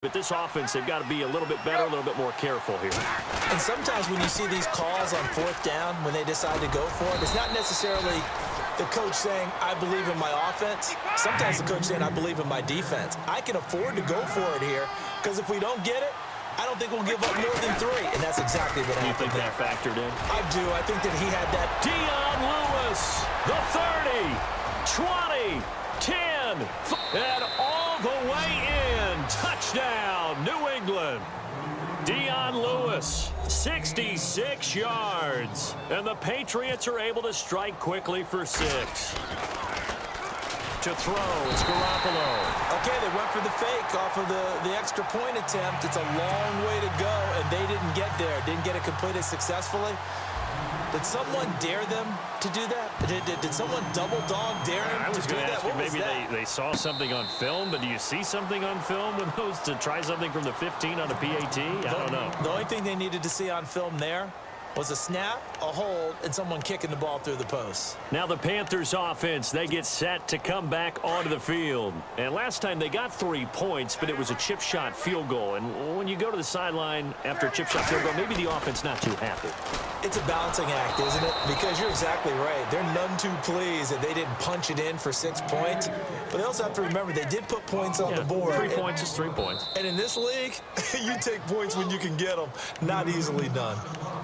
But this offense, they've got to be a little bit better, a little bit more careful here. And sometimes when you see these calls on fourth down, when they decide to go for it, it's not necessarily the coach saying, I believe in my offense. Sometimes the coach saying, I believe in my defense. I can afford to go for it here because if we don't get it, I don't think we'll give up more than 3. And that's exactly what happened. You think that factored in? I do. I think that he had that. Dion Lewis, the 30, 20, 10, and all the way in. Touchdown, New England. Dion Lewis, 66 yards. And the Patriots are able to strike quickly for 6. To throw, it's Garoppolo. Okay, they went for the fake off of the extra point attempt. It's a long way to go, and they didn't get there. Didn't get it completed successfully. Did someone dare them to do that? Did someone double dog dare them to do that? What was that? They saw something on film, but do you see something on film with those to try something from the 15 on a PAT? I don't know. The only thing they needed to see on film there was a snap, a hold, and someone kicking the ball through the post. Now the Panthers offense, they get set to come back onto the field. And last time they got 3 points, but it was a chip shot field goal. And when you go to the sideline after a chip shot field goal, maybe the offense not too happy. It's a balancing act, isn't it? Because you're exactly right. They're none too pleased that they didn't punch it in for 6 points. But they also have to remember they did put points on the board. 3 points is 3 points. And in this league, you take points when you can get them. Not easily done.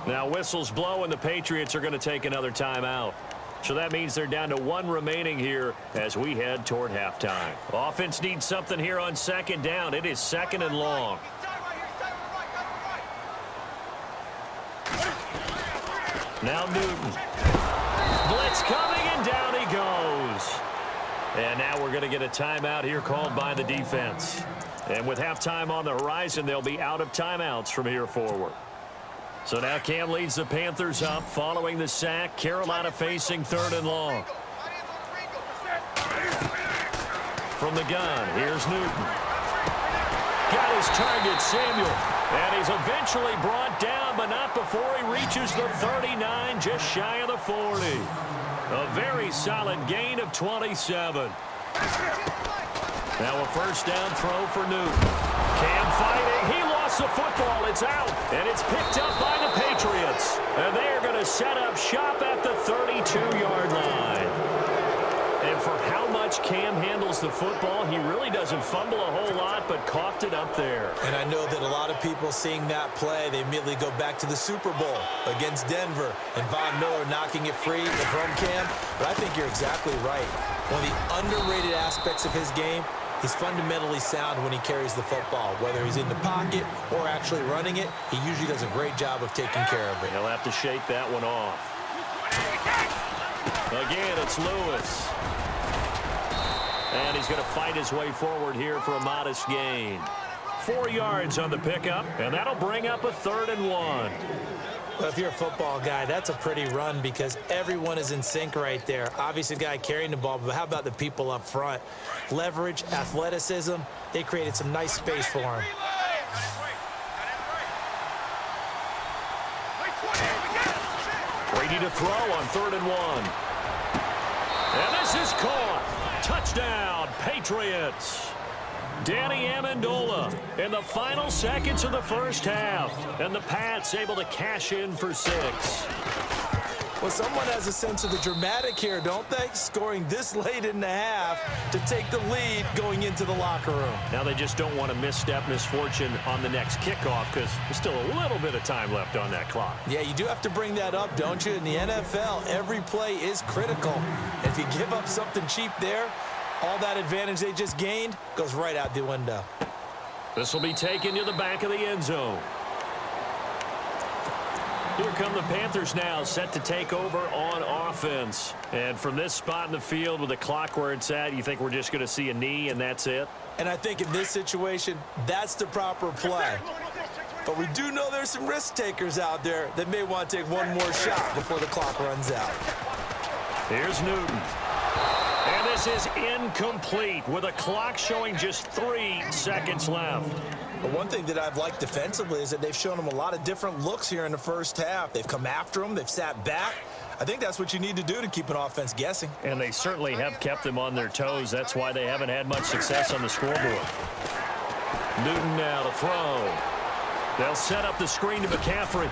Now whistles blow and the Patriots are going to take another timeout. So that means they're down to 1 remaining here as we head toward halftime. Offense needs something here on second down. It is 2nd and long. Now Newton. Blitz coming and down he goes. And now we're going to get a timeout here called by the defense. And with halftime on the horizon, they'll be out of timeouts from here forward. So now Cam leads the Panthers up following the sack. Carolina facing 3rd and long. From the gun, here's Newton. Got his target, Samuel. And he's eventually brought down, but not before he reaches the 39, just shy of the 40. A very solid gain of 27. Now a first down throw for Newton. Cam fighting. He lost the football. It's out. And it's picked up by the Patriots. And they're going to set up shop at the 32-yard line. And for how much Cam handles the football, he really doesn't fumble a whole lot, but coughed it up there. And I know that a lot of people seeing that play, they immediately go back to the Super Bowl against Denver and Von Miller knocking it free from Cam. But I think you're exactly right. One of the underrated aspects of his game, he's fundamentally sound when he carries the football. Whether he's in the pocket or actually running it, he usually does a great job of taking care of it. He'll have to shake that one off. Again, it's Lewis. And he's going to fight his way forward here for a modest gain. 4 yards on the pickup, and that'll bring up a 3rd and 1. Well, if you're a football guy, that's a pretty run because everyone is in sync right there. Obviously, the guy carrying the ball, but how about the people up front? Leverage, athleticism, they created some nice space for him. Brady to throw on 3rd and 1. And this is caught. Touchdown, Patriots. Danny Amendola in the final seconds of the first half. And the Pats able to cash in for 6. Well, someone has a sense of the dramatic here, don't they? Scoring this late in the half to take the lead going into the locker room. Now they just don't want to misstep misfortune on the next kickoff because there's still a little bit of time left on that clock. Yeah, you do have to bring that up, don't you? In the NFL, every play is critical. If you give up something cheap there, all that advantage they just gained goes right out the window. This will be taken to the back of the end zone. Here come the Panthers now, set to take over on offense. And from this spot in the field with the clock where it's at, you think we're just going to see a knee and that's it? And I think in this situation, that's the proper play. But we do know there's some risk takers out there that may want to take one more shot before the clock runs out. Here's Newton. And this is incomplete with a clock showing just 3 seconds left. But one thing that I've liked defensively is that they've shown them a lot of different looks here in the first half. They've come after them. They've sat back. I think that's what you need to do to keep an offense guessing. And they certainly have kept them on their toes. That's why they haven't had much success on the scoreboard. Newton now to throw. They'll set up the screen to McCaffrey.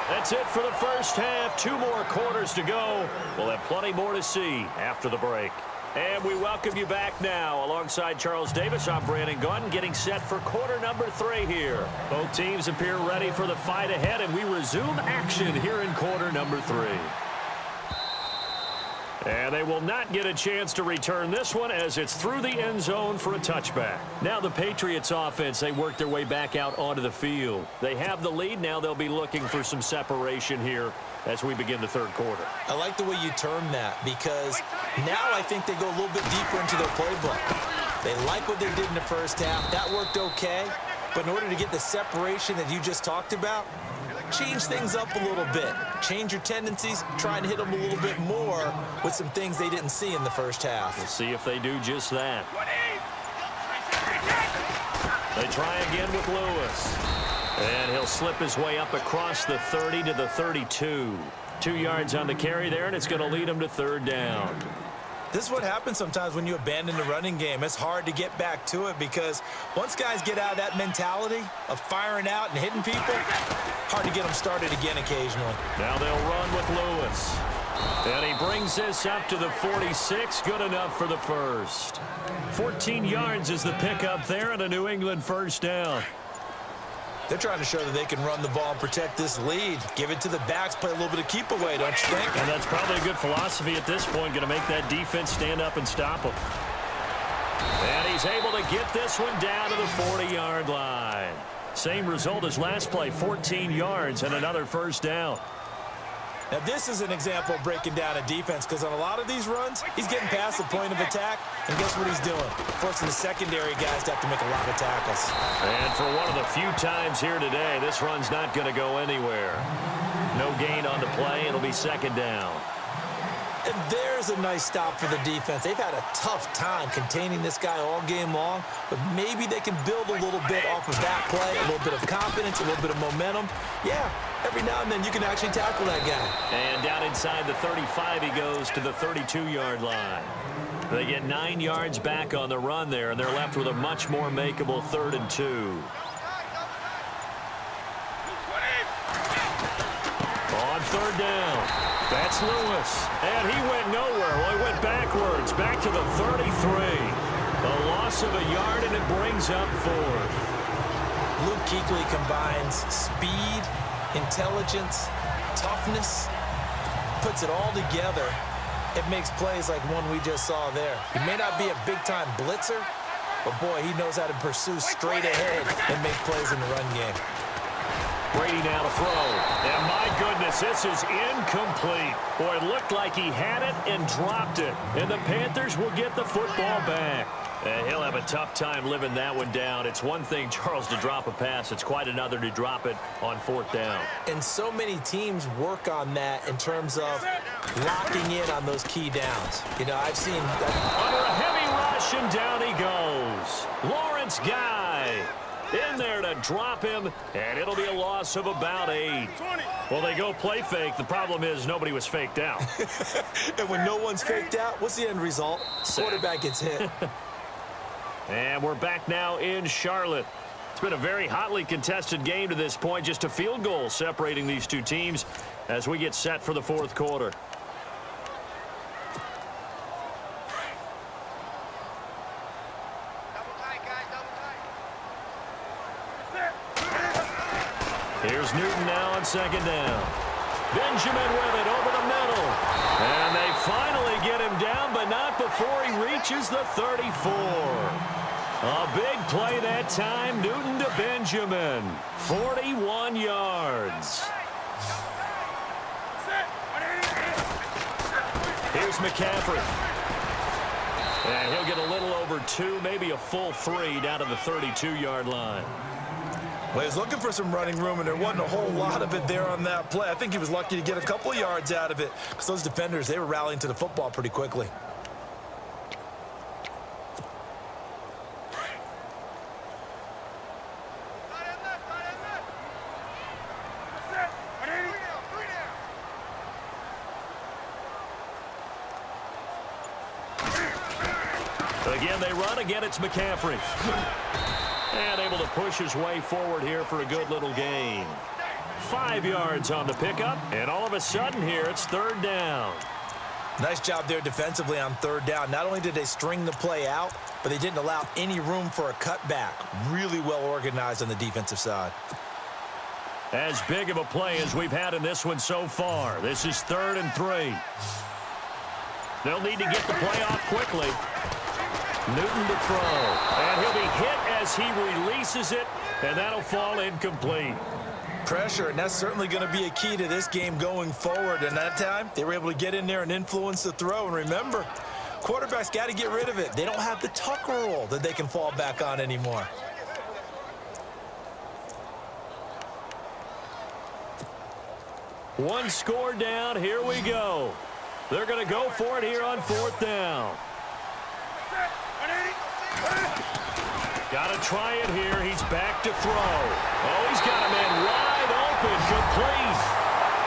That's it for the first half. 2 more quarters to go. We'll have plenty more to see after the break. And we welcome you back now. Alongside Charles Davis, I'm Brandon Gunn, getting set for quarter number 3 here. Both teams appear ready for the fight ahead, and we resume action here in quarter number 3. And they will not get a chance to return this one as it's through the end zone for a touchback. Now the Patriots offense, they work their way back out onto the field. They have the lead. Now they'll be looking for some separation here as we begin the third quarter. I like the way you term that because now I think they go a little bit deeper into their playbook. They like what they did in the first half. That worked okay. But in order to get the separation that you just talked about, change things up a little bit. Change your tendencies. Try and hit them a little bit more with some things they didn't see in the first half. We'll see if they do just that. They try again with Lewis. And he'll slip his way up across the 30 to the 32. 2 yards on the carry there, and it's going to lead him to third down. This is what happens sometimes when you abandon the running game. It's hard to get back to it because once guys get out of that mentality of firing out and hitting people, hard to get them started again occasionally. Now they'll run with Lewis. And he brings this up to the 46. Good enough for the first. 14 yards is the pickup there and a New England first down. They're trying to show that they can run the ball and protect this lead. Give it to the backs, play a little bit of keep away, don't you think? And that's probably a good philosophy at this point, going to make that defense stand up and stop them. And he's able to get this one down to the 40-yard line. Same result as last play, 14 yards and another first down. Now, this is an example of breaking down a defense because on a lot of these runs, he's getting past the point of attack, and guess what he's doing? Forcing the secondary guys to have to make a lot of tackles. And for one of the few times here today, this run's not going to go anywhere. No gain on the play. It'll be second down. And there's a nice stop for the defense. They've had a tough time containing this guy all game long, but maybe they can build a little bit off of that play, a little bit of confidence, a little bit of momentum. Yeah, every now and then you can actually tackle that guy. And down inside the 35, he goes to the 32-yard line. They get 9 yards back on the run there, and they're left with a much more makeable 3rd and 2. On third down. That's Lewis. And he went nowhere. Well, he went backwards. Back to the 33. A loss of a yard, and it brings up 4th. Luke Kuechly combines speed, intelligence, toughness, puts it all together. It makes plays like one we just saw there. He may not be a big-time blitzer, but, boy, he knows how to pursue straight ahead and make plays in the run game. Brady now to throw. And my goodness, this is incomplete. Boy, it looked like he had it and dropped it. And the Panthers will get the football back. And he'll have a tough time living that one down. It's one thing, Charles, to drop a pass. It's quite another to drop it on 4th down. And so many teams work on that in terms of locking in on those key downs. You know, I've seen... Under a heavy rush, and down he goes. Lawrence Guy in there to drop him, and it'll be a loss of about 8. Well, they go play fake. The problem is nobody was faked out. And when no one's faked out, what's the end result? Quarterback gets hit. And we're back now in Charlotte. It's been a very hotly contested game to this point. Just a field goal separating these two teams as we get set for the 4th quarter. Here's Newton now on 2nd down. Benjamin with it over the middle. And they finally get him down, but not before he reaches the 34. A big play that time. Newton to Benjamin. 41 yards. Here's McCaffrey. And he'll get a little over 2, maybe a full 3 down to the 32-yard line. Well, he was looking for some running room, and there wasn't a whole lot of it there on that play. I think he was lucky to get a couple of yards out of it because those defenders, they were rallying to the football pretty quickly. They Again, they run. Again, it's McCaffrey. And able to push his way forward here for a good little gain. 5 yards on the pickup, and all of a sudden here, it's third down. Nice job there defensively on third down. Not only did they string the play out, but they didn't allow any room for a cutback. Really well organized on the defensive side. As big of a play as we've had in this one so far. This is 3rd and 3. They'll need to get the play off quickly. Newton to throw. And he'll be hit as he releases it, and that'll fall incomplete. Pressure, and that's certainly going to be a key to this game going forward. And that time, they were able to get in there and influence the throw. And remember, quarterbacks got to get rid of it. They don't have the Tucker rule that they can fall back on anymore. One score down. Here we go. They're going to go for it here on 4th down. Got to try it here. He's back to throw. Oh, he's got a man wide open, complete.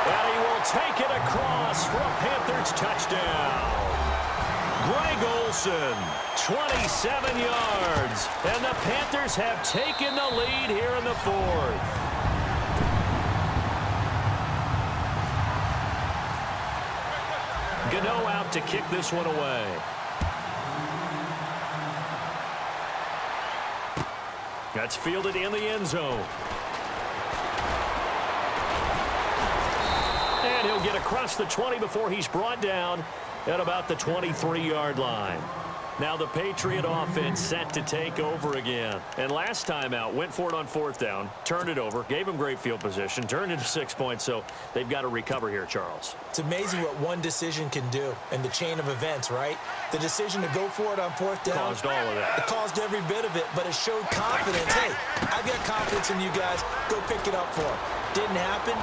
And he will take it across for a Panthers touchdown. Greg Olsen, 27 yards. And the Panthers have taken the lead here in the 4th. Gano out to kick this one away. That's fielded in the end zone. And he'll get across the 20 before he's brought down at about the 23-yard line. Now the Patriot offense set to take over again. And last time out, went for it on 4th down, turned it over, gave him great field position, turned into 6 points, so they've got to recover here, Charles. It's amazing what one decision can do in the chain of events, right? The decision to go for it on 4th down. Caused all of that. It caused every bit of it, but it showed confidence. Hey, I've got confidence in you guys. Go pick it up for them. Didn't happen.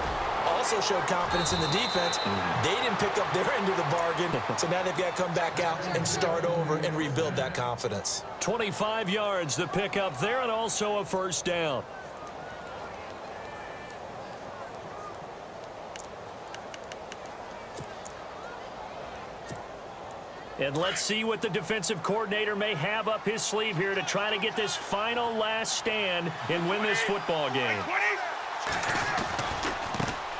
Also showed confidence in the defense. They didn't pick up their end of the bargain, so now they've got to come back out and start over and rebuild that confidence. 25 yards the pickup there, and also a 1st down. And let's see what the defensive coordinator may have up his sleeve here to try to get this final last stand and win this football game.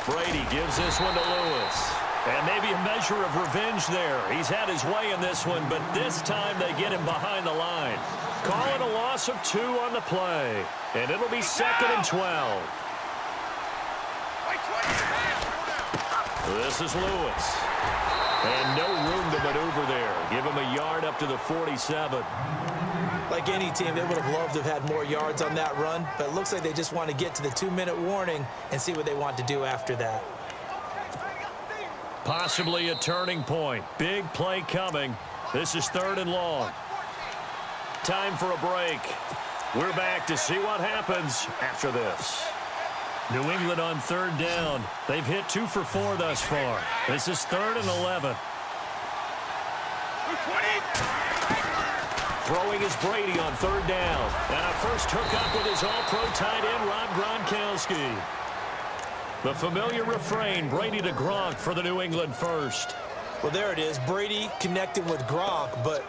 Brady gives this one to Lewis. And maybe a measure of revenge there. He's had his way in this one, but this time they get him behind the line. Call it a loss of 2 on the play. And it'll be 2nd and 12. This is Lewis. And no room to maneuver there. Give him a yard up to the 47. Like any team, they would have loved to have had more yards on that run, but it looks like they just want to get to the 2-minute warning and see what they want to do after that. Possibly a turning point. Big play coming. This is 3rd and long. Time for a break. We're back to see what happens after this. New England on 3rd down. They've hit 2 for 4 thus far. This is 3rd and 11. Throwing is Brady on 3rd down. And a first hookup with his all-pro tight end, Rob Gronkowski. The familiar refrain, Brady to Gronk for the New England first. Well, there it is. Brady connecting with Gronk, but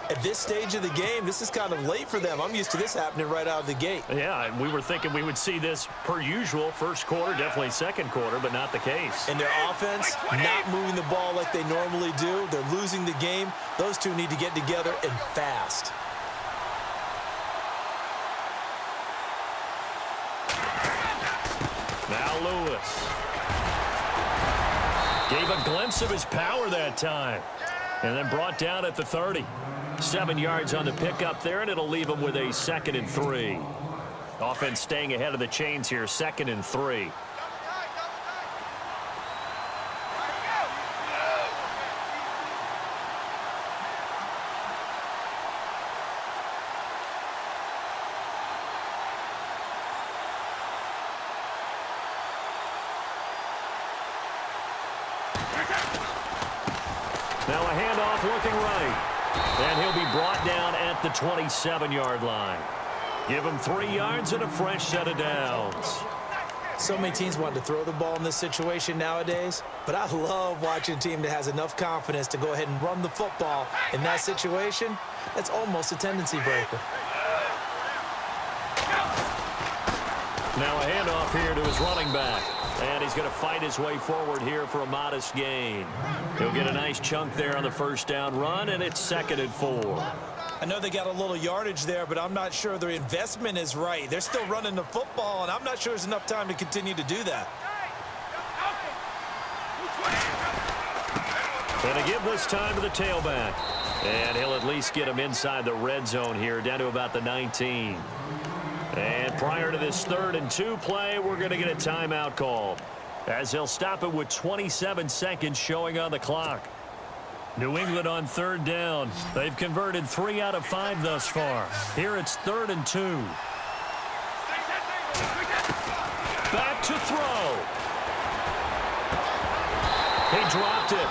at this stage of the game, this is kind of late for them. I'm used to this happening right out of the gate. Yeah, and we were thinking we would see this per usual. First quarter, definitely second quarter, but not the case. And their offense not moving the ball like they normally do. They're losing the game. Those two need to get together and fast. Now Lewis. Gave a glimpse of his power that time. And then brought down at the 30. 7 yards on the pickup there, and it'll leave him with a 2nd and 3. Offense staying ahead of the chains here, 2nd and 3. Now a handoff looking right. And he'll be brought down at the 27-yard line. Give him 3 yards and a fresh set of downs. So many teams want to throw the ball in this situation nowadays, but I love watching a team that has enough confidence to go ahead and run the football in that situation. That's almost a tendency breaker. Now a handoff here to his running back. And he's going to fight his way forward here for a modest gain. He'll get a nice chunk there on the first down run, and it's 2nd and 4. I know they got a little yardage there, but I'm not sure their investment is right. They're still running the football, and I'm not sure there's enough time to continue to do that. And to give this time to the tailback. And he'll at least get him inside the red zone here, down to about the 19. And prior to this 3rd and 2 play, we're going to get a timeout called, as he'll stop it with 27 seconds showing on the clock. New England on 3rd down. They've converted 3 out of 5 thus far. Here it's 3rd and 2. Back to throw. He dropped it.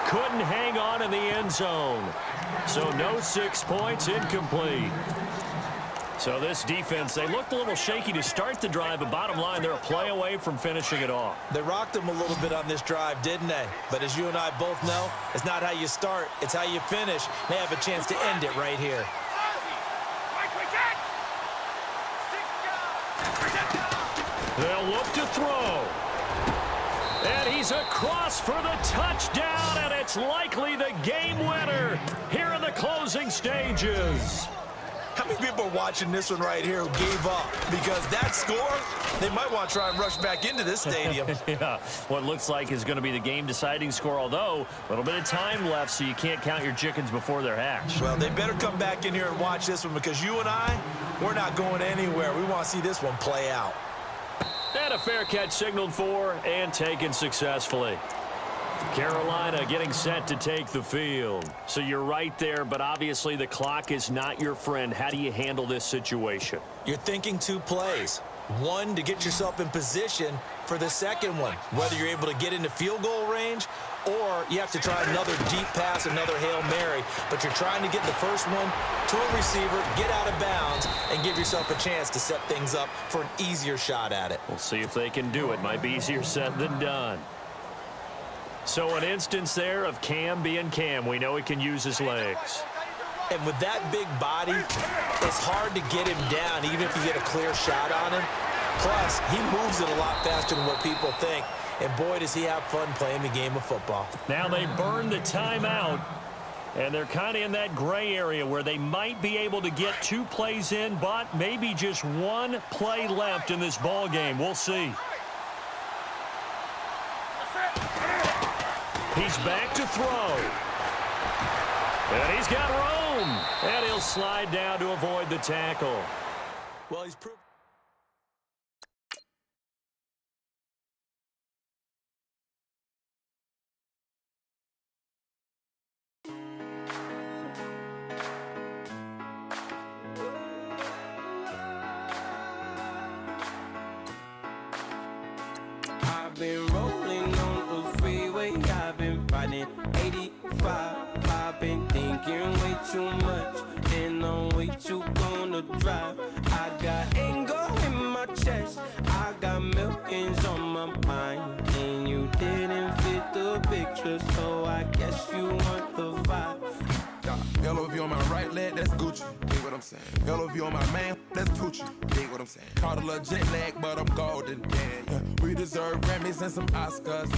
Couldn't hang on in the end zone. So no 6 points, incomplete. So this defense, they looked a little shaky to start the drive, but bottom line, they're a play away from finishing it off. They rocked them a little bit on this drive, didn't they? But as you and I both know, it's not how you start, it's how you finish. They have a chance to end it right here. They'll look to throw. And he's across for the touchdown, and it's likely the game winner here in the closing stages. How many people are watching this one right here who gave up? Because that score, they might want to try and rush back into this stadium. Yeah, what looks like is going to be the game-deciding score, although a little bit of time left, so you can't count your chickens before they're hatched. Well, they better come back in here and watch this one, because you and I, we're not going anywhere. We want to see this one play out. And a fair catch signaled for and taken successfully. Carolina getting set to take the field. So you're right there, but obviously the clock is not your friend. How do you handle this situation? You're thinking 2 plays. One, to get yourself in position for the second one, whether you're able to get into field goal range or you have to try another deep pass, another Hail Mary, but you're trying to get the first one to a receiver, get out of bounds, and give yourself a chance to set things up for an easier shot at it. We'll see if they can do it. Might be easier said than done. So an instance there of Cam being Cam. We know he can use his legs. And with that big body, it's hard to get him down, even if you get a clear shot on him. Plus, he moves it a lot faster than what people think. And boy, does he have fun playing the game of football. Now they burn the timeout, and they're kind of in that gray area where they might be able to get 2 plays in, but maybe just 1 play left in this ball game. We'll see. He's back to throw. And he's got room. And he'll slide down to avoid the tackle. Well, he's proved. I've been rolling on the freeway, I've been riding 85. I've been thinking way too much, and I'm way too gonna drive. I got anger in my chest, I got millions on my mind, and you didn't fit the picture, so I guess you want the vibe. Yellow if you on my right leg, that's Gucci. Dig what I'm saying. Yellow if you on my man, that's Poochie. Dig what I'm saying. Caught a little jet lag, but I'm golden. Yeah. We deserve Grammys and some Oscars.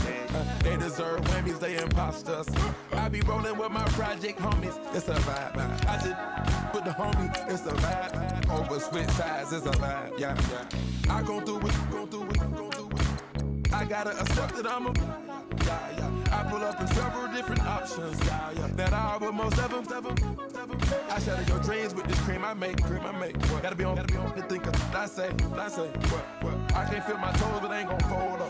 They deserve Whammies, they imposters. I be rolling with my project homies. It's a vibe. I just with the homie. It's a vibe. Over switch sides, it's a vibe. Yeah. I gon' do it, gon' do it, gon' do it. I gotta accept that I'm a. Yeah. I pull up in several different options. That I would most ever. I shatter your dreams with this cream I make. What? Gotta be on the thinker. I say. What? I can't feel my toes, but ain't gon' fold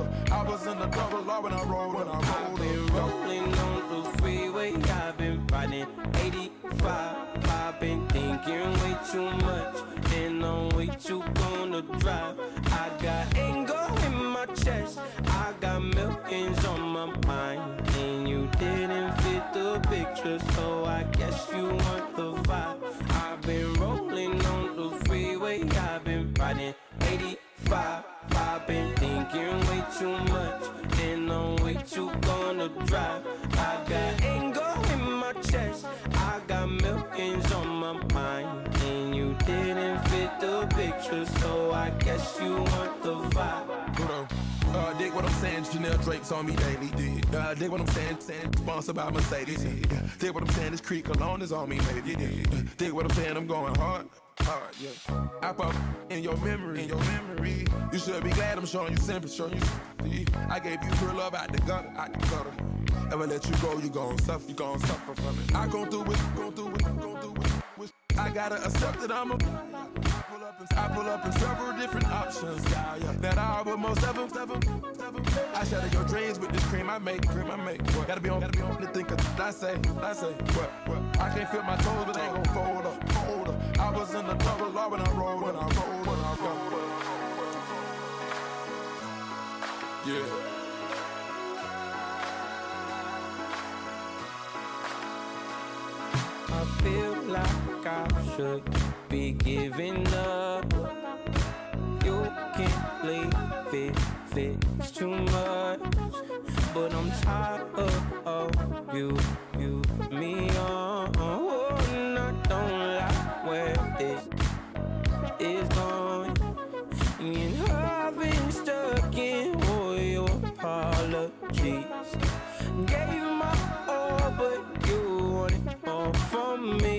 up. I was in the double law when I rolled up. I've been rolling on the freeway, I've been riding 85. I've been thinking way too much, and I'm way too gonna drive. I got anger in my chest, I got millions on my mind, and you didn't fit the picture, so I guess you want the vibe. I've been rolling on the freeway, I've been riding 85. I've been thinking way too much, and I'm way too gonna drive. I got anger in my chest, I got millions on my mind, and you didn't fit the picture, so I guess you want the vibe. Hold on. Dig what I'm saying, Chanel drapes on me daily. Dig what I'm saying, sponsored by Mercedes. Dig what I'm saying, this Creek Cologne is on me, baby. Dig what I'm saying, I'm going hard, yeah. I pop in your memory, You should be glad I'm showing you sympathy, I gave you real love out the gutter, Ever let you go, you gon' suffer from it. I gon' do it, I gotta accept that I'm a I pull up in several different options, yeah. That I but most of them. I shatter your dreams with this cream I make. What? Gotta be on to think of I say. What? I can't feel my toes, but they gon' fold up. I was in the double law when I rolled. Yeah. I feel like I should be giving up. You can't leave it's too much. But I'm tired of you, me on. And I don't like where this is going. And I've been stuck in all your apologies. Gave my all, but you want it all from me.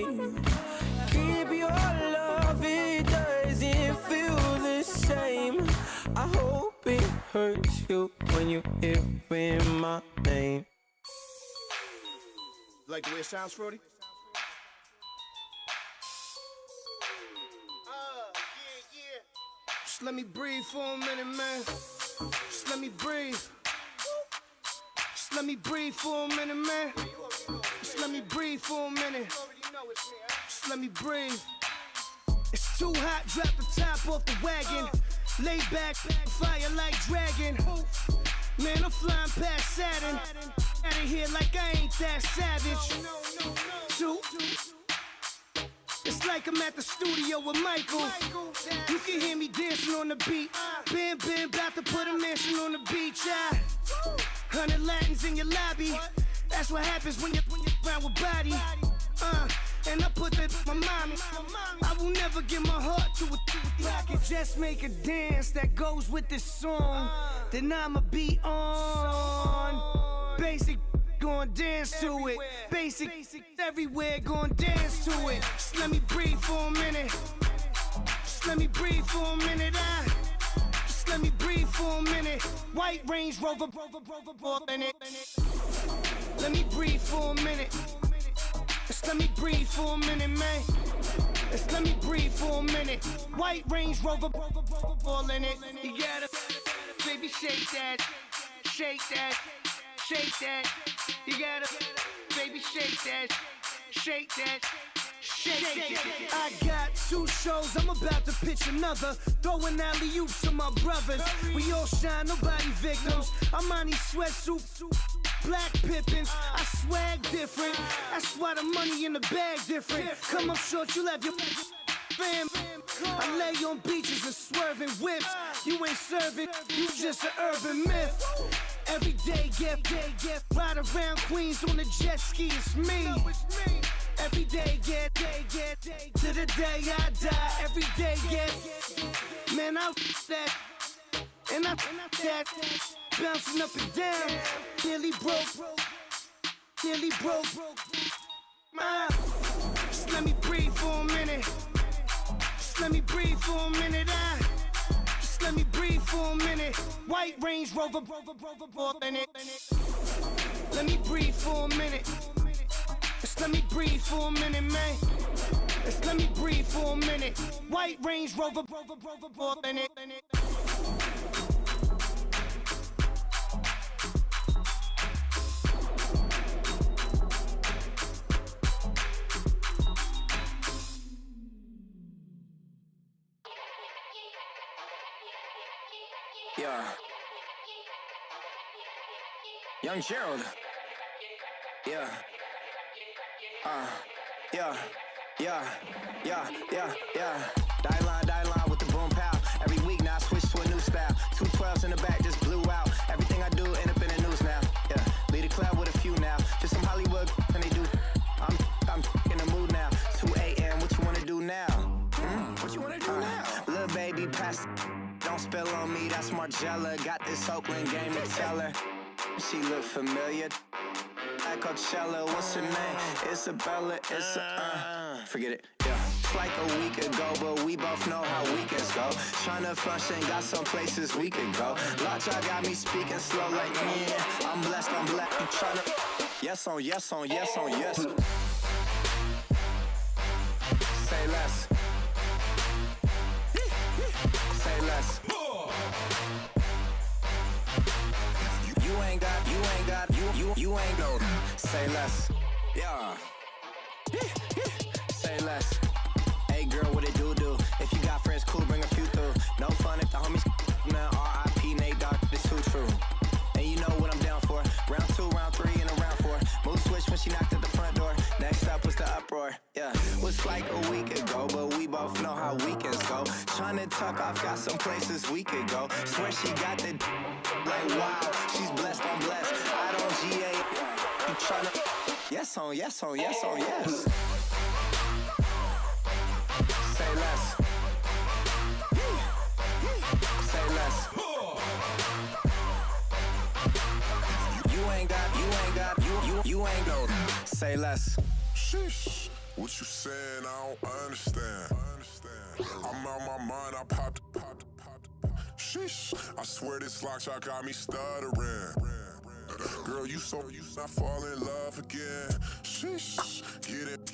Keep your love, it doesn't feel the same. I hope it hurts you when you hear my name. Like the way it sounds, Frody? Yeah. Just let me breathe for a minute, man. Just let me breathe. Just let me breathe for a minute, man. Just let me breathe for a minute. Just let me breathe. It's too hot, drop the top off the wagon. Lay back, fire like dragon. Man, I'm flying past Saturn. Out of here like I ain't that savage. Two. It's like I'm at the studio with Michael. You can hear me dancing on the beat. Bam, about to put a mansion on the beach. 100 Latins in your lobby. That's what happens when you're around with body. And I put that in my mommy. I will never give my heart to a I can just make a dance that goes with this song. Then I'ma be on. Basic, gon' dance to it. Basic, everywhere, gon' dance to it. Just let me breathe for a minute. Just let me breathe for a minute. Just let me breathe for a minute. White Range Rover, in it. Let me breathe for a minute. Just let me breathe for a minute, man. Just let me breathe for a minute. White Range Rover, all in it. You gotta, baby, shake that, shake that, shake that. You gotta, baby, shake that, shake that. Shake. I got 2 shows, I'm about to pitch another. Throwing alley-oops to my brothers. We all shine, nobody victims. I'm on these sweatsuits. Black Pippins, I swag different. That's why the money in the bag different. Come up short, you have your fam. I lay on beaches and swerving whips. You ain't serving, you just an urban myth. Every day, get ride around Queens on a jet ski, it's me. Every day, get to the day I die. Every day, get man, I that. And I that bouncing up and down, nearly broke. Just let me breathe for a minute. Just let me breathe for a minute. Just let me breathe for a minute. White Range Rover, in it. Let me breathe for a minute. Just let me breathe for a minute, man. Just let me breathe for a minute. White Range Rover, in it. Yeah. Young Gerald. Yeah. Die line with the boom pow. Every week now I switch to a new style. 212 what I do now? Little baby, pass. Don't spill on me, that's Margella. Got this Oakland game to tell her. She look familiar. At Coachella, what's her name? Isabella, forget it, yeah. It's like a week ago, but we both know how weekends go. Tryna function, got some places we could go. Lot y'all got me speaking slow like, yeah, I'm blessed, you tryna, yes on yes on yes on yes. Say less. Say less. You ain't no. Say less. Yeah. Say less. Hey girl, what it do? If you got friends, cool, bring a few through. No fun if the homies man. R.I.P. Nate Dogg, this too true. And you know what I'm down for. Round 2, round 3, and a round 4. Move switch when she knocked at the front door. Next up was the uproar. Yeah, was like a week ago, but we both know how weekends go. Tryna tuck off, got some places we could go. Swear she got the like wow, she's blessed, I'm blessed. I don't GA. You tryna yes on yes on yes on yes. Say less. Say less. You ain't no. Say less. Sheesh. What you saying? I don't understand. I'm out my mind. I popped. Sheesh. I swear this lock shot got me stuttering. Girl, you not fall in love again. Sheesh. Get it.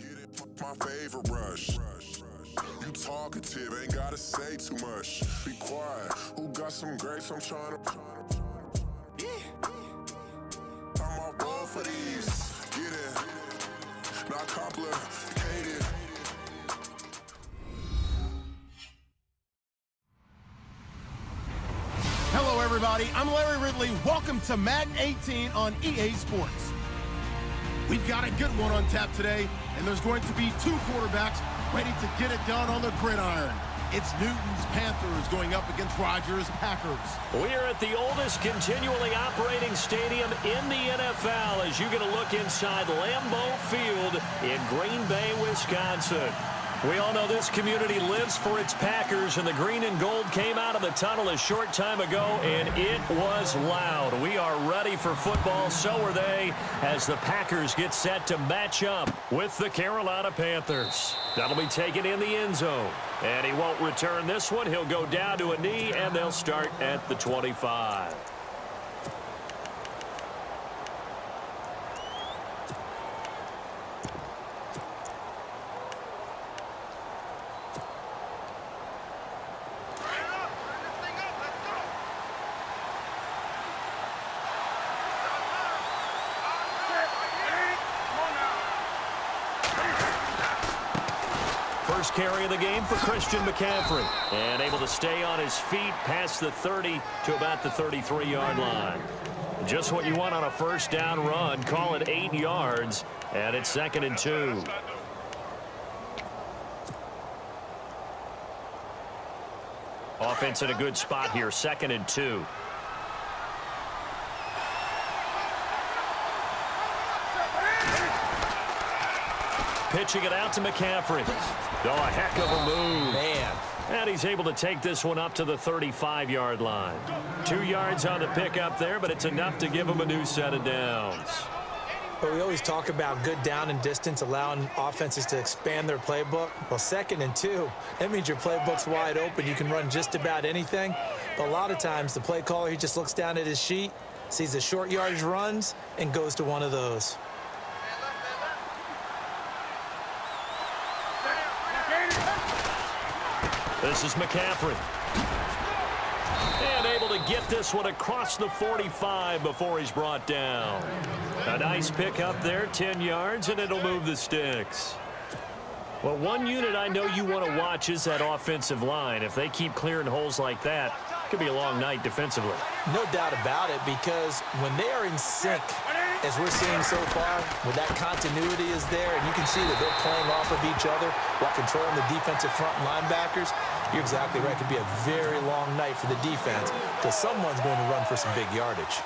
My favorite rush. You talkative, ain't gotta say too much. Be quiet. Who got some grapes? I'm trying to. I'm off both of these. Get it. Not complicated. Hello, everybody. I'm Larry Ridley. Welcome to Madden 18 on EA Sports. We've got a good one on tap today, and there's going to be 2 quarterbacks ready to get it done on the gridiron. It's Newton's Panthers going up against Rodgers' Packers. We are at the oldest continually operating stadium in the NFL as you get a look inside Lambeau Field in Green Bay, Wisconsin. We all know this community lives for its Packers, and the green and gold came out of the tunnel a short time ago, and it was loud. We are ready for football, so are they, as the Packers get set to match up with the Carolina Panthers. That'll be taken in the end zone, and he won't return this one. He'll go down to a knee, and they'll start at the 25. First carry of the game for Christian McCaffrey. And able to stay on his feet past the 30 to about the 33-yard line. Just what you want on a first down run. Call it 8 yards. And it's 2nd and 2. Offense in a good spot here. 2nd and 2. Pitching it out to McCaffrey. Oh, a heck of a move. Man. And he's able to take this one up to the 35-yard line. 2 yards on the pickup there, but it's enough to give him a new set of downs. But we always talk about good down and distance, allowing offenses to expand their playbook. Well, 2nd and 2, that means your playbook's wide open. You can run just about anything. But a lot of times, the play caller, he just looks down at his sheet, sees the short yardage runs, and goes to one of those. This is McCaffrey. And able to get this one across the 45 before he's brought down. A nice pick up there, 10 yards, and it'll move the sticks. Well, one unit I know you want to watch is that offensive line. If they keep clearing holes like that, it could be a long night defensively. No doubt about it, because when they are in sync, as we're seeing so far, when that continuity is there, and you can see that they're playing off of each other while controlling the defensive front linebackers, you're exactly right. It could be a very long night for the defense because someone's going to run for some big yardage.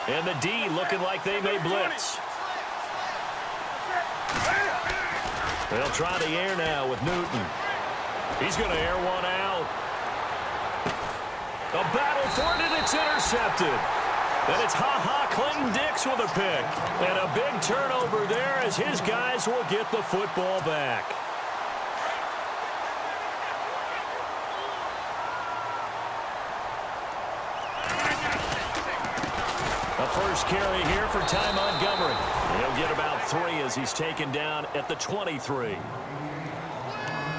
And the D looking like they may blitz. They'll try the air now with Newton. He's going to air one out. A battle for it, and it's intercepted. And it's Clinton-Dix with a pick. And a big turnover there as his guys will get the football back. A first carry here for Ty Montgomery. He'll get about 3 as he's taken down at the 23.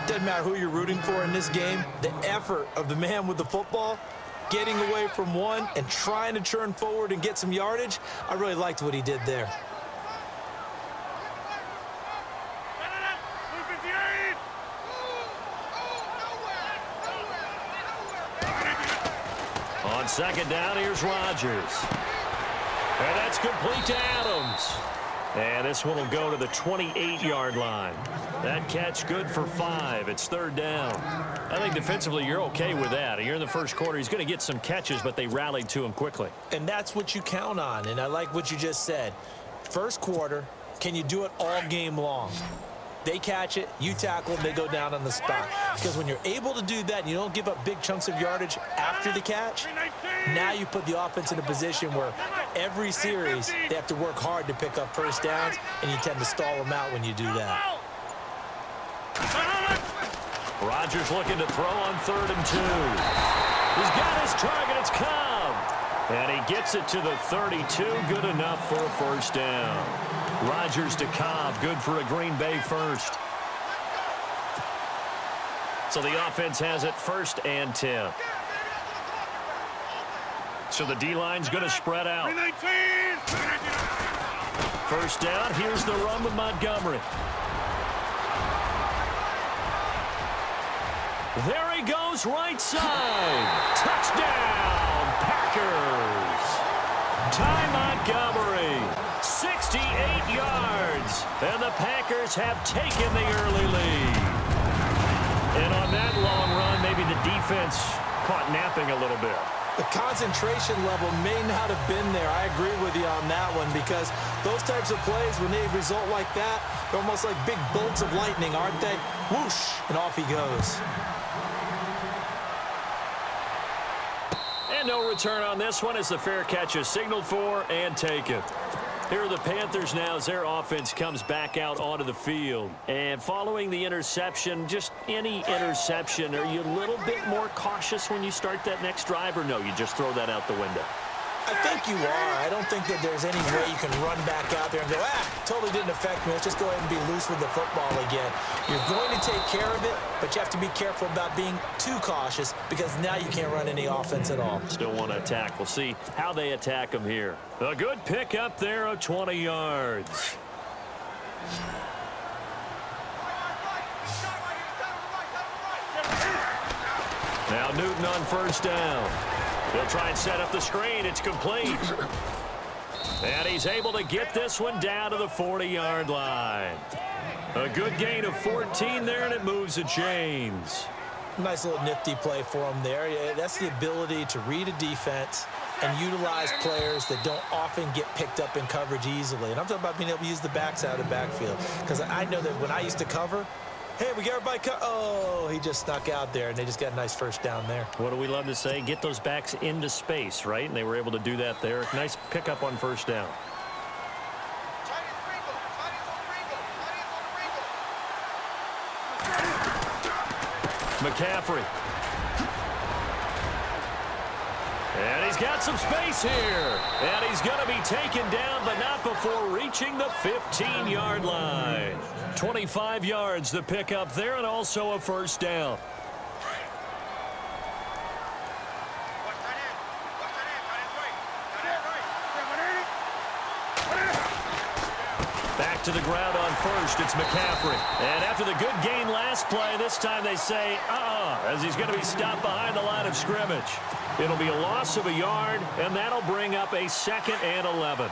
Doesn't matter who you're rooting for in this game. The effort of the man with the football, getting away from one and trying to churn forward and get some yardage, I really liked what he did there. On second down, here's Rodgers. And that's complete to Adams. And this one will go to the 28-yard line. That catch good for 5. It's third down. I think defensively you're okay with that. You're in the first quarter. He's going to get some catches, but they rallied to him quickly. And that's what you count on, and I like what you just said. First quarter, can you do it all game long? They catch it, you tackle, and they go down on the spot. Because when you're able to do that and you don't give up big chunks of yardage after the catch, now you put the offense in a position where every series they have to work hard to pick up first downs, and you tend to stall them out when you do that. Rodgers looking to throw on 3rd and 2. He's got his target. It's Cobb. And he gets it to the 32. Good enough for a first down. Rodgers to Cobb. Good for a Green Bay first. So the offense has it 1st and 10. So the D-line's going to spread out. First down. Here's the run with Montgomery. There he goes, right side. Touchdown, Packers. Ty Montgomery, 68 yards. And the Packers have taken the early lead. And on that long run, maybe the defense caught napping a little bit. The concentration level may not have been there. I agree with you on that one, because those types of plays, when they result like that, they're almost like big bolts of lightning, aren't they? Whoosh, and off he goes. And no return on this one as the fair catch is signaled for and taken. Here are the Panthers now as their offense comes back out onto the field. And following the interception, just any interception, are you a little bit more cautious when you start that next drive, or no, you just throw that out the window? I think you are. I don't think that there's any way you can run back out there and go, totally didn't affect me. Let's just go ahead and be loose with the football again. You're going to take care of it, but you have to be careful about being too cautious, because now you can't run any offense at all. Still want to attack. We'll see how they attack them here. A good pick up there of 20 yards. Now Newton on first down. They'll try and set up the screen. It's complete. And he's able to get this one down to the 40-yard line. A good gain of 14 there, and it moves the chains. Nice little nifty play for him there. Yeah, that's the ability to read a defense and utilize players that don't often get picked up in coverage easily. And I'm talking about being able to use the backs out of the backfield. Because I know that when I used to cover, hey, we got everybody oh, he just snuck out there, and they just got a nice first down there. What do we love to say? Get those backs into space, right? And they were able to do that there. Nice pickup on first down. McCaffrey. And he's got some space here. And he's going to be taken down, but not before reaching the 15-yard line. 25 yards the pickup there, and also a first down. Back to the ground on first. It's McCaffrey. And after the good gain last play, this time they say, as he's going to be stopped behind the line of scrimmage. It'll be a loss of a yard, and that'll bring up a 2nd and 11.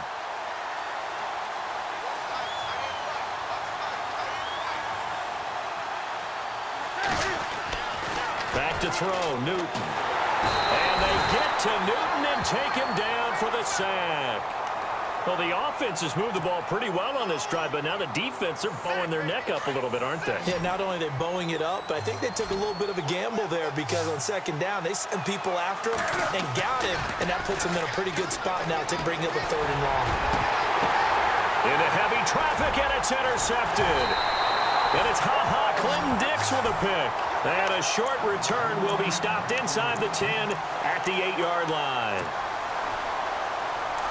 Back to throw, Newton. And they get to Newton and take him down for the sack. Well, the offense has moved the ball pretty well on this drive, but now the defense, they're bowing their neck up a little bit, aren't they? Yeah, not only are they bowing it up, but I think they took a little bit of a gamble there because on second down, they sent people after him and got him, and that puts him in a pretty good spot now to bring up a 3rd and long. Into heavy traffic, and it's intercepted. And it's Clinton Dix with a pick. And a short return will be stopped inside the 10 at the 8-yard line.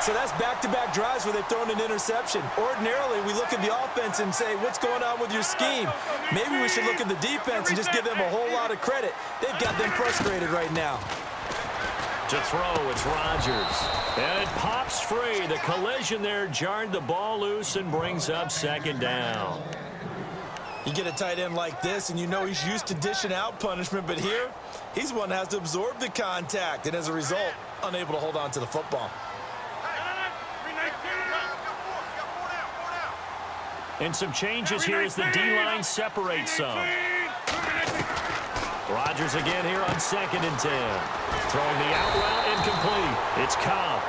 So that's back-to-back drives where they've thrown an interception. Ordinarily, we look at the offense and say, what's going on with your scheme? Maybe we should look at the defense and just give them a whole lot of credit. They've got them frustrated right now. To throw, it's Rodgers. And it pops free. The collision there jarred the ball loose and brings up 2nd down. You get a tight end like this, and you know he's used to dishing out punishment, but here, he's one that has to absorb the contact, and as a result, unable to hold on to the football. And some changes here as the D-line separates some. Rodgers again here on 2nd and 10. Throwing the out route incomplete. It's Cobb.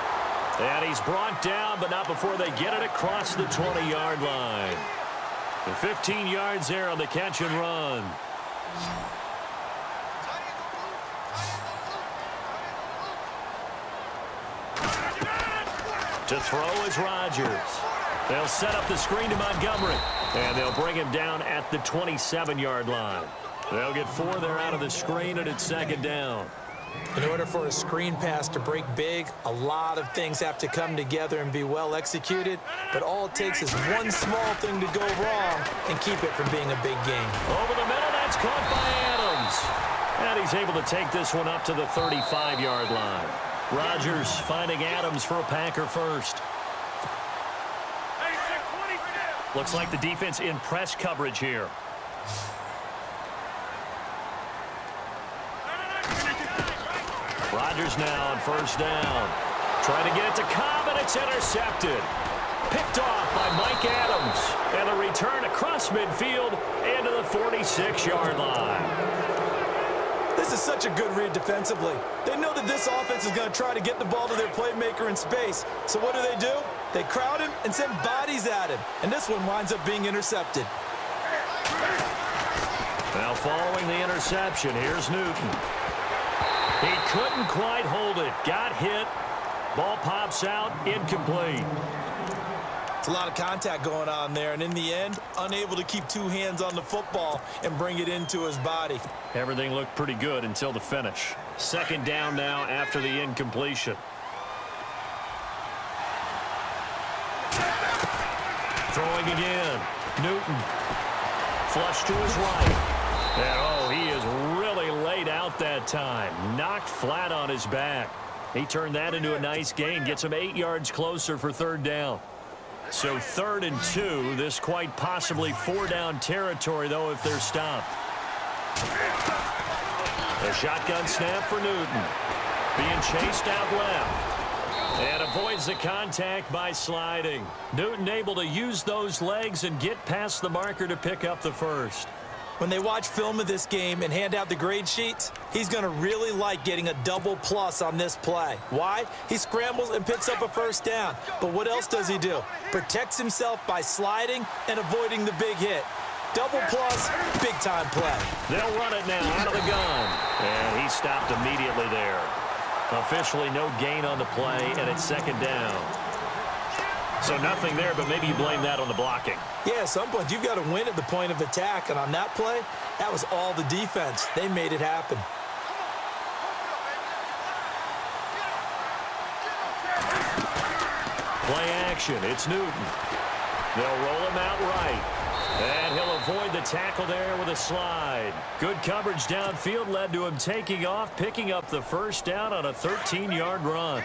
And he's brought down, but not before they get it across the 20-yard line. And 15 yards there on the catch and run. To throw is Rodgers. They'll set up the screen to Montgomery. And they'll bring him down at the 27-yard line. They'll get 4 there out of the screen, and it's 2nd down. In order for a screen pass to break big, a lot of things have to come together and be well executed. But all it takes is one small thing to go wrong and keep it from being a big game. Over the middle, that's caught by Adams. And he's able to take this one up to the 35-yard line. Rodgers finding Adams for a Packer first. Looks like the defense in press coverage here. Rodgers now on 1st down. Trying to get it to Cobb, and it's intercepted. Picked off by Mike Adams. And a return across midfield into the 46-yard line. This is such a good read defensively. They know that this offense is going to try to get the ball to their playmaker in space. So what do? They crowd him and send bodies at him. And this one winds up being intercepted. Now following the interception, here's Newton. He couldn't quite hold it. Got hit. Ball pops out. Incomplete. It's a lot of contact going on there, and in the end, unable to keep 2 hands on the football and bring it into his body. Everything looked pretty good until the finish. 2nd down now after the incompletion. Throwing again. Newton. Flush to his right. And, he is really laid out that time. Knocked flat on his back. He turned that into a nice gain. Gets him 8 yards closer for 3rd down. So 3rd and 2. This quite possibly 4-down territory, though, if they're stopped. A shotgun snap for Newton. Being chased out left. And avoids the contact by sliding. Newton able to use those legs and get past the marker to pick up the first. When they watch film of this game and hand out the grade sheets, he's going to really like getting a double plus on this play. Why? He scrambles and picks up a 1st down. But what else does he do? Protects himself by sliding and avoiding the big hit. Double plus, big-time play. They'll run it now out of the gun. And he stopped immediately there. Officially no gain on the play, and it's 2nd down. So nothing there, but maybe you blame that on the blocking. Yeah, at some point you've got to win at the point of attack, and on that play, that was all the defense. They made it happen. Play action, it's Newton. They'll roll him out right. And he'll avoid the tackle there with a slide. Good coverage downfield led to him taking off, picking up the 1st down on a 13-yard run.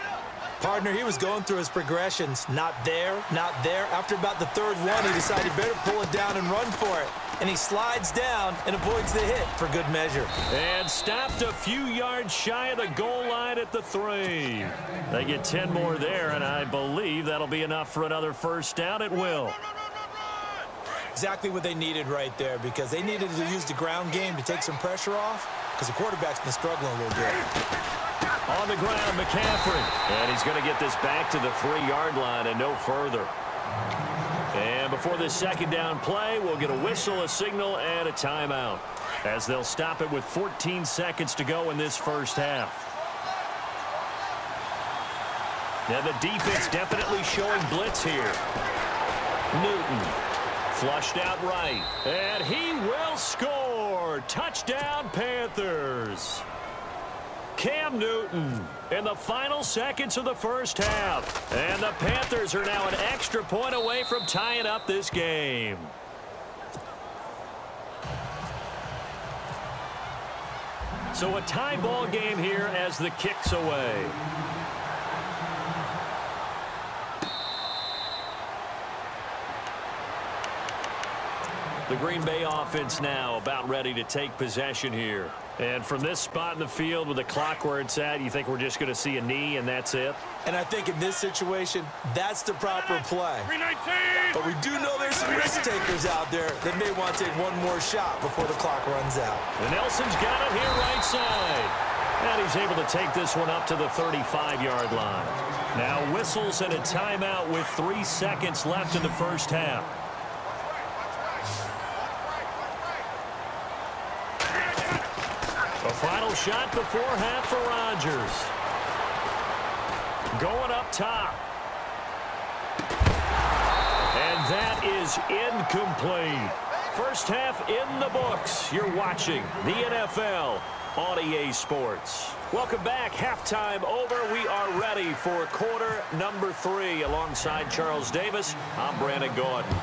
Partner, he was going through his progressions. Not there, not there. After about the 3rd one, he decided better pull it down and run for it. And he slides down and avoids the hit for good measure. And stopped a few yards shy of the goal line at the 3. They get 10 more there, and I believe that'll be enough for another 1st down. It will. Exactly what they needed right there, because they needed to use the ground game to take some pressure off, because the quarterback's been struggling a little bit. On the ground, McCaffrey. And he's going to get this back to the 3-yard line and no further. And before this second down play, we'll get a whistle, a signal, and a timeout, as they'll stop it with 14 seconds to go in this first half. Now the defense definitely showing blitz here. Newton flushed out right, and he will score. Touchdown, Panthers. Cam Newton in the final seconds of the first half. And the Panthers are now an extra point away from tying up this game. So a tie ball game here as the kick's away. The Green Bay offense now about ready to take possession here. And from this spot in the field with the clock where it's at, you think we're just going to see a knee and that's it? And I think in this situation, that's the proper play. But we do know there's some risk takers out there that may want to take one more shot before the clock runs out. And Nelson's got it here right side. And he's able to take this one up to the 35-yard line. Now whistles and a timeout with 3 seconds left in the first half. A final shot before half for Rodgers. Going up top. And that is incomplete. First half in the books. You're watching the NFL on EA Sports. Welcome back. Halftime over. We are ready for quarter number 3. Alongside Charles Davis, I'm Brandon Gordon.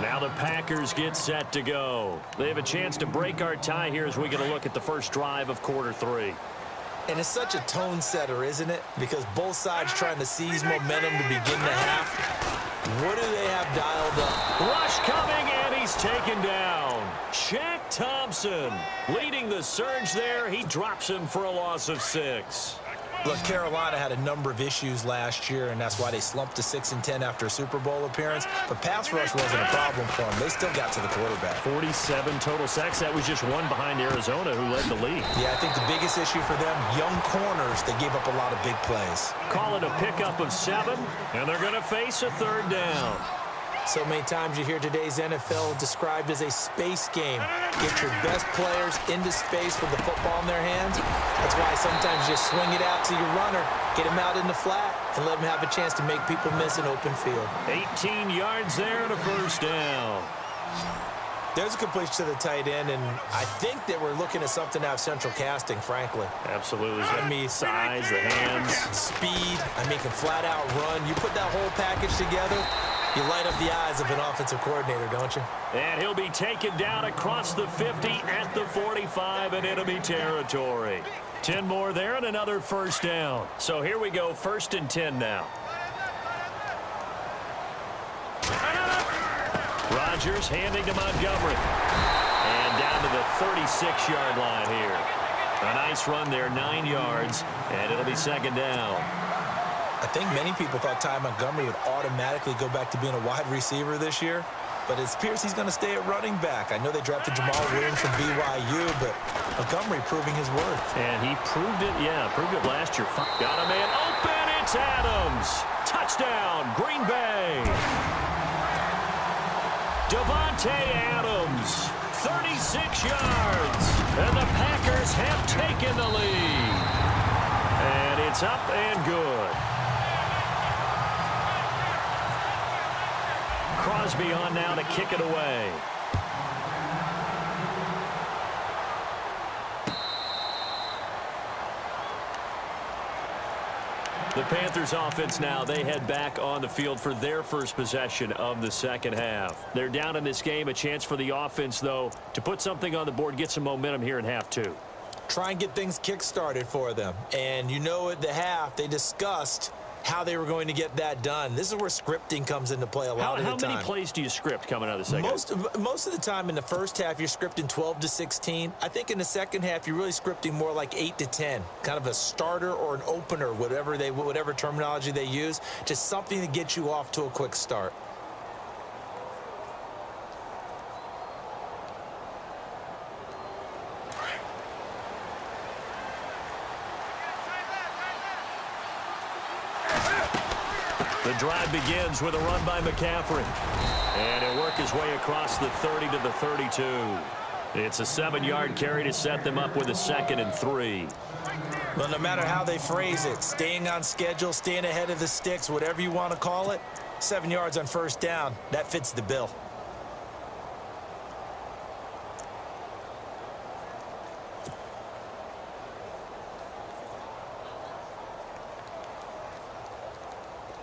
Now the Packers get set to go. They have a chance to break our tie here as we get a look at the first drive of quarter 3. And it's such a tone setter, isn't it? Because both sides trying to seize momentum to begin the half. What do they have dialed up? Rush coming, and he's taken down. Shaq Thompson leading the surge there. He drops him for a loss of 6. Look, Carolina had a number of issues last year, and that's why they slumped to 6-10 after a Super Bowl appearance. But pass rush wasn't a problem for them. They still got to the quarterback. 47 total sacks. That was just one behind Arizona, who led the league. Yeah, I think the biggest issue for them, young corners, they gave up a lot of big plays. Call it a pickup of 7, and they're going to face a third down. So many times you hear today's NFL described as a space game. Get your best players into space with the football in their hands. That's why sometimes you just swing it out to your runner, get him out in the flat, and let him have a chance to make people miss an open field. 18 yards there and a first down. There's a completion to the tight end, and I think that we're looking at something out of central casting, frankly. Absolutely. I mean, size, the hands. Speed, can flat out run. You put that whole package together, you light up the eyes of an offensive coordinator, don't you? And he'll be taken down across the 50 at the 45 in enemy territory. 10 more there and another first down. So here we go, 1st and 10 now. Rodgers handing to Montgomery. And down to the 36-yard line here. A nice run there, 9 yards, and it'll be 2nd down. I think many people thought Ty Montgomery would automatically go back to being a wide receiver this year, but it appears he's going to stay at running back. I know they drafted Jamal Williams from BYU, but Montgomery proving his worth. And he proved it, proved it last year. Got a man open, it's Adams. Touchdown, Green Bay. Davante Adams, 36 yards, and the Packers have taken the lead. And it's up and good. Crosby on now to kick it away. The Panthers offense now, they head back on the field for their first possession of the second half. They're down in this game, a chance for the offense, though, to put something on the board, get some momentum here in half 2. Try and get things kick-started for them. And you know at the half, they discussed how they were going to get that done. This is where scripting comes into play a lot of the time. How many plays do you script coming out of the second? Most of the time in the first half, you're scripting 12 to 16. I think in the second half, you're really scripting more like 8 to 10. Kind of a starter or an opener, whatever terminology they use. Just something to get you off to a quick start. The drive begins with a run by McCaffrey. And he'll work his way across the 30 to the 32. It's a 7-yard carry to set them up with a 2nd and 3. Well, no matter how they phrase it, staying on schedule, staying ahead of the sticks, whatever you want to call it, 7 yards on first down, that fits the bill.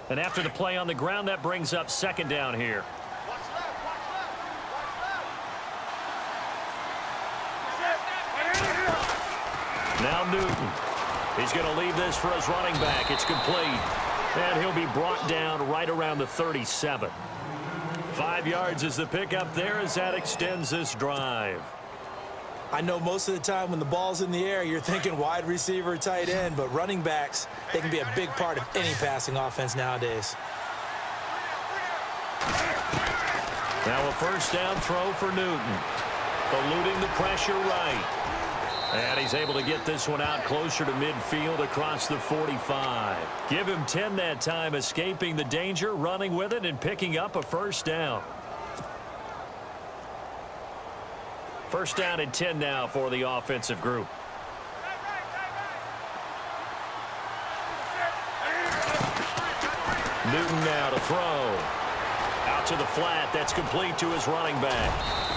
And after the play on the ground, that brings up 2nd down here. Now Newton. He's going to leave this for his running back. It's complete. And he'll be brought down right around the 37. 5 yards is the pickup there as that extends this drive. I know most of the time when the ball's in the air, you're thinking wide receiver, tight end, but running backs, they can be a big part of any passing offense nowadays. Now a first down throw for Newton. Eluding the pressure right. And he's able to get this one out closer to midfield across the 45. Give him 10 that time, escaping the danger, running with it, and picking up a first down. First down and 10 now for the offensive group. Newton now to throw. Out to the flat. That's complete to his running back.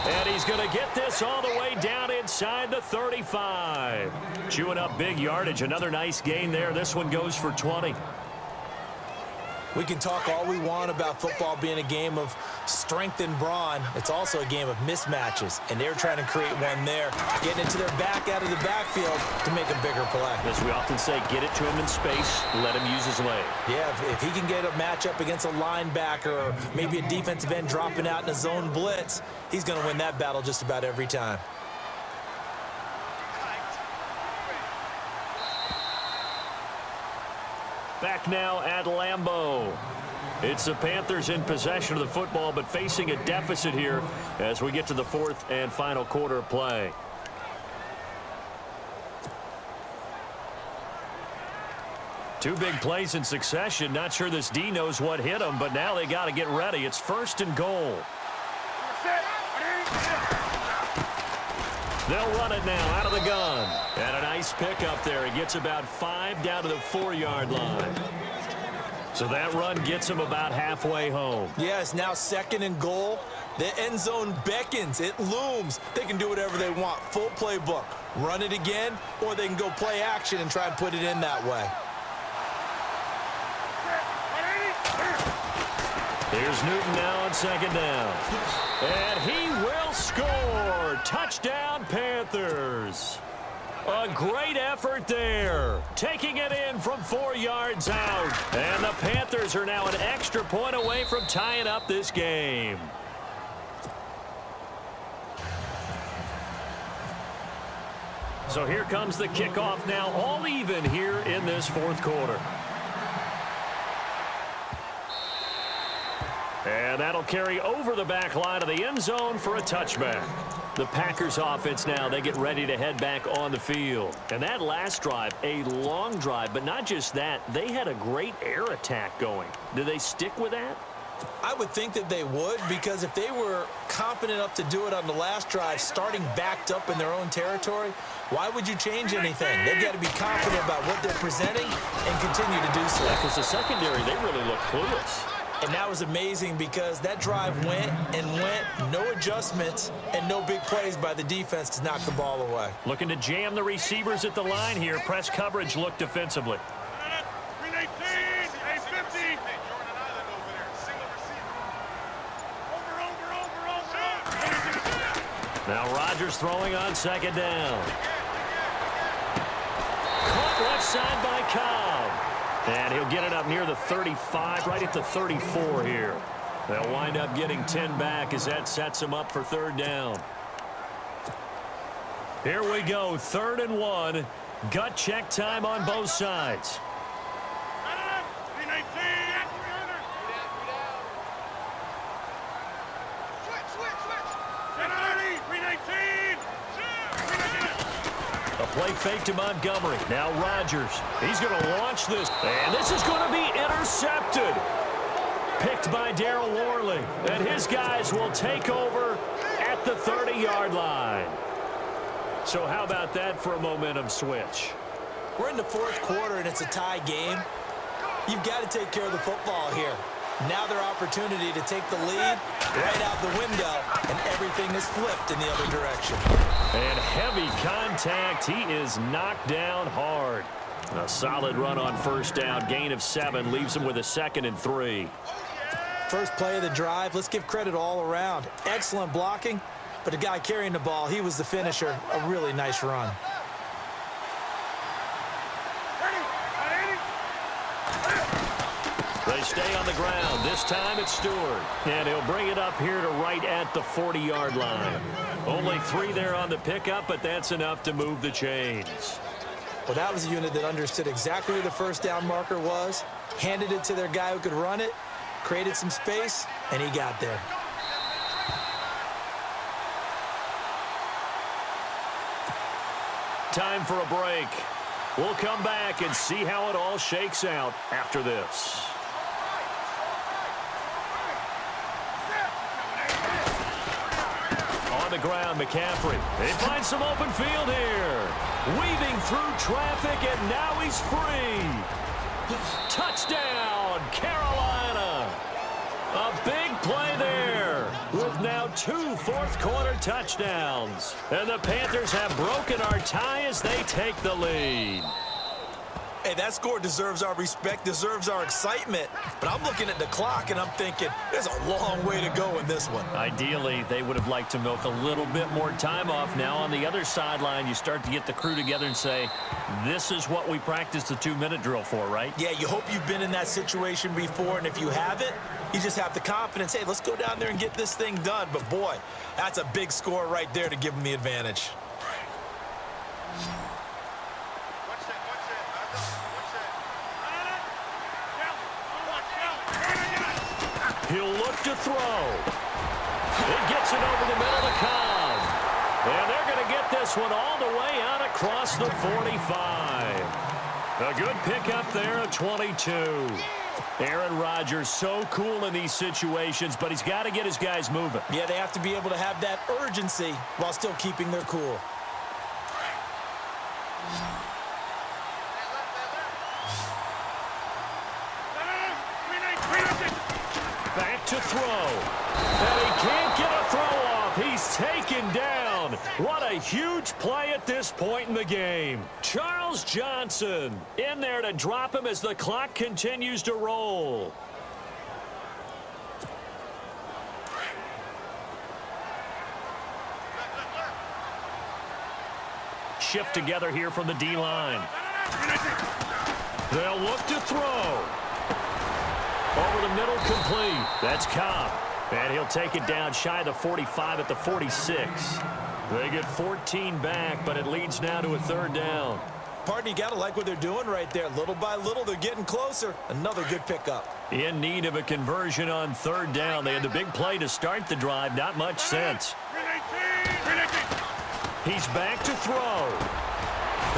And he's going to get this all the way down inside the 35. Chewing up big yardage. Another nice gain there. This one goes for 20. We can talk all we want about football being a game of strength and brawn. It's also a game of mismatches, and they're trying to create one there, getting it to their back out of the backfield to make a bigger play. As we often say, get it to him in space, let him use his leg. Yeah, if he can get a matchup against a linebacker or maybe a defensive end dropping out in a zone blitz, he's going to win that battle just about every time. Back now at Lambeau. It's the Panthers in possession of the football, but facing a deficit here as we get to the 4th and final quarter of play. Two big plays in succession. Not sure this D knows what hit him, but now they got to get ready. It's 1st and goal. They'll run it now out of the gun. And a nice pickup there. He gets about 5 down to the 4-yard line. So that run gets him about halfway home. Yeah, it's now 2nd and goal. The end zone beckons. It looms. They can do whatever they want. Full playbook. Run it again, or they can go play action and try and put it in that way. Here's Newton now on 2nd down. And he will score. Touchdown, Panthers. A great effort there. Taking it in from 4 yards out. And the Panthers are now an extra point away from tying up this game. So here comes the kickoff now, all even here in this 4th quarter. And that'll carry over the back line of the end zone for a touchback. The Packers offense now, they get ready to head back on the field. And that last drive, a long drive, but not just that, they had a great air attack going. Do they stick with that? I would think that they would, because if they were competent enough to do it on the last drive, starting backed up in their own territory, why would you change anything? They've got to be confident about what they're presenting and continue to do so. Because the secondary, they really look clueless. And that was amazing because that drive went and went, no adjustments, and no big plays by the defense to knock the ball away. Looking to jam the receivers at the line here. Press coverage look defensively. Now Rodgers throwing on 2nd down. Caught left side by Cobb. And he'll get it up near the 35, right at the 34 here. They'll wind up getting 10 back as that sets him up for 3rd down. Here we go, 3rd and 1. Gut check time on both sides. A play fake to Montgomery. Now Rodgers. He's going to launch this. And this is going to be intercepted. intercepted. Picked by Darryl Worley. And his guys will take over at the 30-yard line. So how about that for a momentum switch? We're in the fourth quarter, and it's a tie game. You've got to take care of the football here. Now their opportunity to take the lead right out the window, and everything is flipped in the other direction. And heavy contact. He is knocked down hard. A solid run on first down. Gain of 7 leaves him with a 2nd and 3. First play of the drive, let's give credit all around. Excellent blocking, but the guy carrying the ball, he was the finisher. A really nice run. They stay on the ground. This time it's Stewart. And he'll bring it up here to right at the 40-yard line. Only 3 there on the pickup, but that's enough to move the chains. Well, that was a unit that understood exactly where the first down marker was, handed it to their guy who could run it, created some space, and he got there. Time for a break. We'll come back and see how it all shakes out after this. On the ground, McCaffrey. They find some open field here. Weaving through traffic, and now he's free. Touchdown, Carolina. A big play there with now 2 fourth-quarter touchdowns. And the Panthers have broken our tie as they take the lead. Hey, that score deserves our respect, deserves our excitement. But I'm looking at the clock, and I'm thinking, there's a long way to go in this one. Ideally, they would have liked to milk a little bit more time off. Now on the other sideline, you start to get the crew together and say, this is what we practiced the 2-minute drill for, right? Yeah, you hope you've been in that situation before, and if you haven't, you just have the confidence, hey, let's go down there and get this thing done. But, boy, that's a big score right there to give them the advantage. He'll look to throw. It gets it over the middle to Cobb. And they're going to get this one all the way out across the 45. A good pickup there at 22. Aaron Rodgers so cool in these situations, but he's got to get his guys moving. Yeah, they have to be able to have that urgency while still keeping their cool. Back to throw. And he can't get a throw off. He's taken down. What a huge play at this point in the game. Charles Johnson in there to drop him as the clock continues to roll. Shift together here from the D-line. They'll look to throw. Over the middle, complete. That's Cobb. And he'll take it down shy of the 45 at the 46. They get 14 back, but it leads now to a 3rd down. Partner, you got to like what they're doing right there. Little by little, they're getting closer. Another good pickup. In need of a conversion on 3rd down. They had the big play to start the drive. Not much sense. He's back to throw.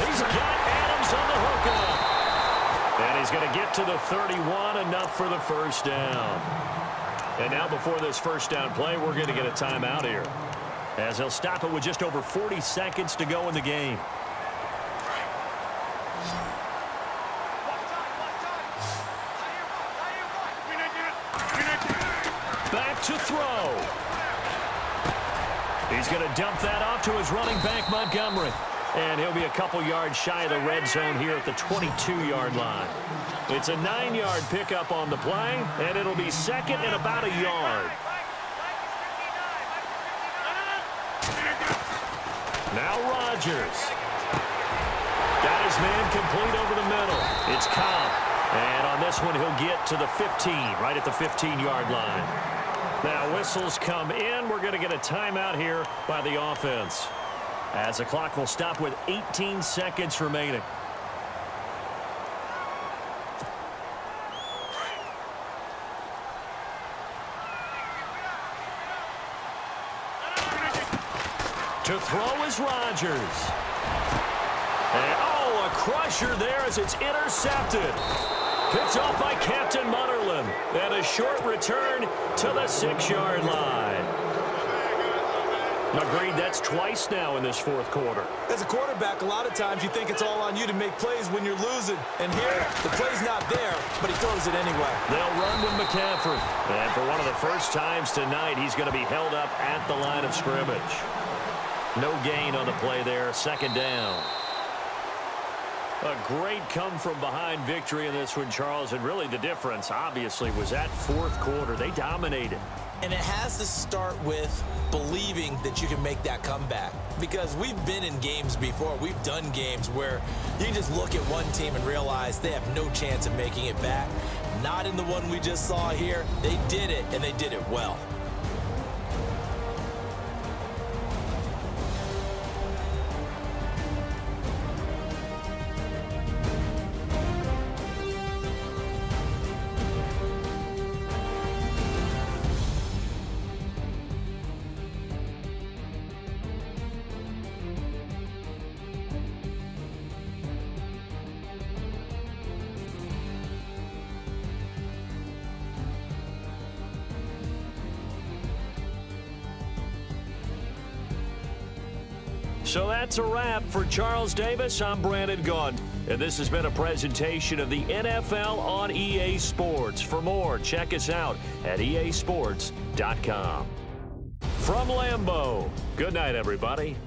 He's got Adams on the hookup. And he's going to get to the 31, enough for the first down. And now before this first down play, we're going to get a timeout here, as he'll stop it with just over 40 seconds to go in the game. Back to throw. He's going to dump that off to his running back, Montgomery. And he'll be a couple yards shy of the red zone here at the 22-yard line. It's a 9-yard pickup on the play, and it'll be 2nd and about a yard. Now Rodgers. Got his man complete over the middle. It's Cobb. And on this one, he'll get to the 15, right at the 15-yard line. Now whistles come in. We're going to get a timeout here by the offense, as the clock will stop with 18 seconds remaining. To throw is Rodgers. And, oh, a crusher there as it's intercepted. Picked off by Captain Mutterland. And a short return to the 6-yard line. Agreed, that's twice now in this fourth quarter. As a quarterback, a lot of times you think it's all on you to make plays when you're losing. And here, the play's not there, but he throws it anyway. They'll run with McCaffrey. And for one of the first times tonight, he's going to be held up at the line of scrimmage. No gain on the play there, second down. A great come-from-behind victory in this one, Charles, and really the difference, obviously, was that fourth quarter. They dominated. And it has to start with believing that you can make that comeback. Because we've been in games before. We've done games where you can just look at one team and realize they have no chance of making it back. Not in the one we just saw here. They did it, and they did it well. So that's a wrap. For Charles Davis, I'm Brandon Gunn. And this has been a presentation of the NFL on EA Sports. For more, check us out at easports.com. From Lambeau, good night, everybody.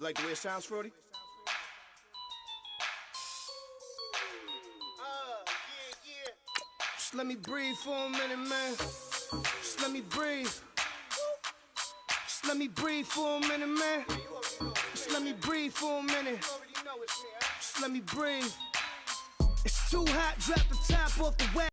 Like the way it sounds, Frody? Yeah. Just let me breathe for a minute, man. Just let me breathe. Just let me breathe for a minute, man. Just let me breathe for a minute. Just let me breathe. It's too hot, drop the top off the wax.